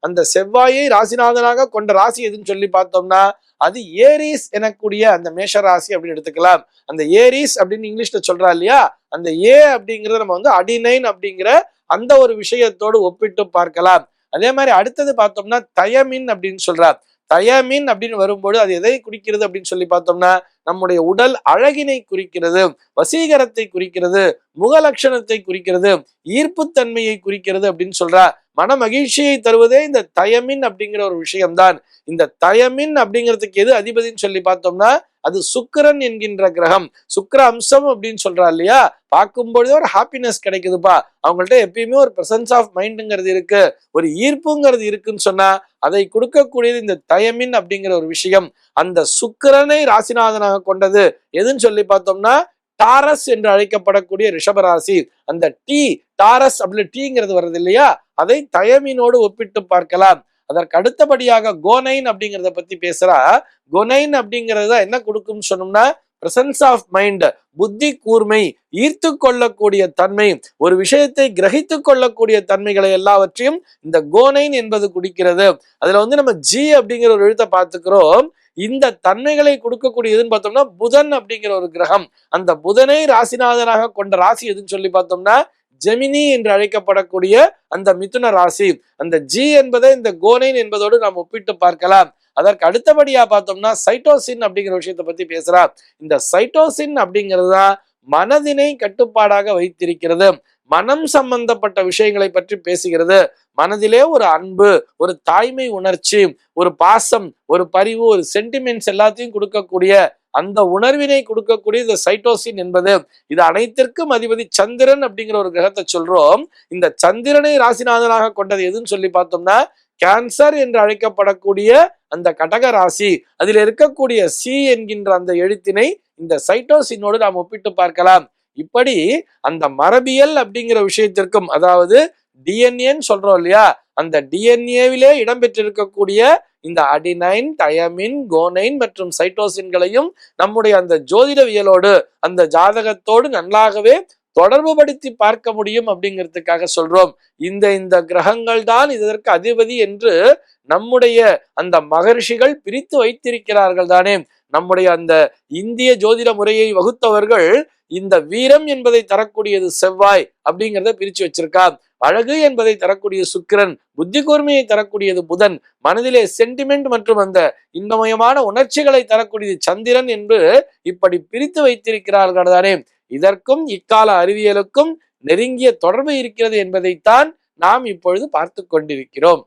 அந்த செவ்வாயை ராசிநாதனாக கொண்ட ராசி எதுன்னு சொல்லி பார்த்தோம்னா அது ஏரிஸ் எனக்கூடிய அந்த மேஷ ராசி அப்படின்னு எடுத்துக்கலாம். அந்த ஏரிஸ் அப்படின்னு இங்கிலீஷ்ல சொல்றா இல்லையா, அந்த ஏ அப்படிங்கறத நம்ம வந்து அடினைன் அப்படிங்கிற அந்த ஒரு விஷயத்தோடு ஒப்பிட்டு பார்க்கலாம். அதே மாதிரி அடுத்தது பார்த்தோம்னா தயமின் அப்படின்னு சொல்றார். தயமின் அப்படின்னு வரும்போது அது எதை குறிக்கிறது அப்படின்னு சொல்லி பார்த்தோம்னா நம்முடைய உடல் அழகினை குறிக்கிறது, வசீகரத்தை குறிக்கிறது, முகலட்சணத்தை குறிக்கிறது, ஈர்ப்புத்தன்மையை குறிக்கிறது அப்படின்னு சொல்றா. மன மகிழ்ச்சியை தருவதே இந்த தயமின் அப்படிங்கிற ஒரு விஷயம்தான். இந்த தயமின் அப்படிங்கிறதுக்கு எது அதிபதினு சொல்லி பார்த்தோம்னா அது சுக்கிரன் என்கின்ற கிரகம். சுக்கிர அம்சம் அப்படின்னு சொல்றா இல்லையா, பார்க்கும்பொழுது ஒரு ஹாப்பினஸ் கிடைக்குதுப்பா, அவங்கள்ட்ட எப்பயுமே ஒரு பிரசன்ஸ் ஆஃப் மைண்டுங்கிறது இருக்கு, ஒரு ஈர்ப்புங்கிறது இருக்குன்னு சொன்னா அதை கொடுக்கக்கூடியது இந்த தயமின் அப்படிங்கிற ஒரு விஷயம். அந்த சுக்கிரனை ராசிநாதனாக கொண்டது எதுன்னு சொல்லி பார்த்தோம்னா டாரஸ் என்று அழைக்கப்படக்கூடிய ரிஷபராசி. அந்த டி டாரஸ் அப்படி டீங்கிறது வருது இல்லையா, அதை தயமினோடு ஒப்பிட்டு பார்க்கலாம். அதற்கு அடுத்தபடியாக கோனைன் அப்படிங்கிறத பத்தி பேசுறா. கொனைன் அப்படிங்கிறது என்ன கொடுக்கும்னு சொன்னோம்னா பிரசன்ஸ் ஆஃப் மைண்ட், புத்தி கூர்மை, ஈர்த்து கொள்ளக்கூடிய தன்மை, ஒரு விஷயத்தை கிரகித்து கொள்ளக்கூடிய தன்மைகளை எல்லாவற்றையும் இந்த கோனைன் என்பது குடிக்கிறது. அதுல வந்து நம்ம ஜி அப்படிங்கிற ஒரு எழுத்தை பார்த்துக்கிறோம். இந்த தன்மைகளை கொடுக்கக்கூடியதுன்னு பார்த்தோம்னா புதன் அப்படிங்கிற ஒரு கிரகம். அந்த புதனை ராசிநாதனாக கொண்ட ராசி எதுன்னு சொல்லி பார்த்தோம்னா ஜெமினி என்று அழைக்கப்படக்கூடிய அந்த மிதுன ராசி. அந்த ஜி என்பதை இந்த கோனைன் என்பதோடு நாம் ஒப்பிட்டு பார்க்கலாம். அதற்கு அடுத்தபடியா பார்த்தோம்னா சைட்டோசின் அப்படிங்கிற விஷயத்தை பத்தி பேசுறா. இந்த சைட்டோசின் அப்படிங்கிறது தான் மனதினை கட்டுப்பாடாக வைத்திருக்கிறது, மனம் சம்பந்தப்பட்ட விஷயங்களை பற்றி பேசுகிறது. மனதிலே ஒரு அன்பு, ஒரு தாய்மை உணர்ச்சி, ஒரு பாசம், ஒரு பரிவு, ஒரு சென்டிமெண்ட்ஸ் எல்லாத்தையும் கொடுக்கக்கூடிய அந்த உணர்வினை கொடுக்கக்கூடிய இந்த சைட்டோசின் என்பது. இது அனைத்திற்கும் அதிபதி சந்திரன் அப்படிங்கிற ஒரு கிரகத்தை சொல்றோம். இந்த சந்திரனை ராசிநாதனாக கொண்டது எதுன்னு சொல்லி பார்த்தோம்னா கேன்சர் என்று அழைக்கப்படக்கூடிய அந்த கடக ராசி. அதில் இருக்கக்கூடிய சி என்கின்ற அந்த எழுத்தினை இந்த சைட்டோசினோடு நாம் ஒப்பிட்டு பார்க்கலாம். இப்படி அந்த மரபியல் அப்படிங்கிற விஷயத்திற்கும், அதாவது டிஎன்ஏன்னு சொல்றோம் இல்லையா, அந்த டிஎன்ஏவிலே இடம்பெற்றிருக்கக்கூடிய இந்த அடினைன், தயமின், கோனைன் மற்றும் சைட்டோசின்களையும் நம்முடைய அந்த ஜோதிடவியலோடு அந்த ஜாதகத்தோடு நன்றாகவே தொடர்பு படுத்தி பார்க்க முடியும் அப்படிங்கிறதுக்காக சொல்றோம். இந்த கிரகங்கள் தான் இதற்கு அதிபதி என்று நம்முடைய அந்த மகர்ஷிகள் பிரித்து வைத்திருக்கிறார்கள் தானே. நம்முடைய அந்த இந்திய ஜோதிட முறையை வகுத்தவர்கள் இந்த வீரம் என்பதை தரக்கூடியது செவ்வாய் அப்படிங்கிறத பிரிச்சு வச்சிருக்கா. அழகு என்பதை தரக்கூடிய சுக்கிரன், புத்தி கூர்மையை தரக்கூடியது புதன், மனதிலே சென்டிமெண்ட் மற்றும் அந்த இன்பமயமான உணர்ச்சிகளை தரக்கூடியது சந்திரன் என்று இப்படி பிரித்து வைத்திருக்கிறார்கள் தானே. இதற்கும் இக்கால அறிவியலுக்கும் நெருங்கிய தொடர்பு இருக்கிறது என்பதைத்தான் நாம் இப்பொழுது பார்த்து கொண்டிருக்கிறோம்.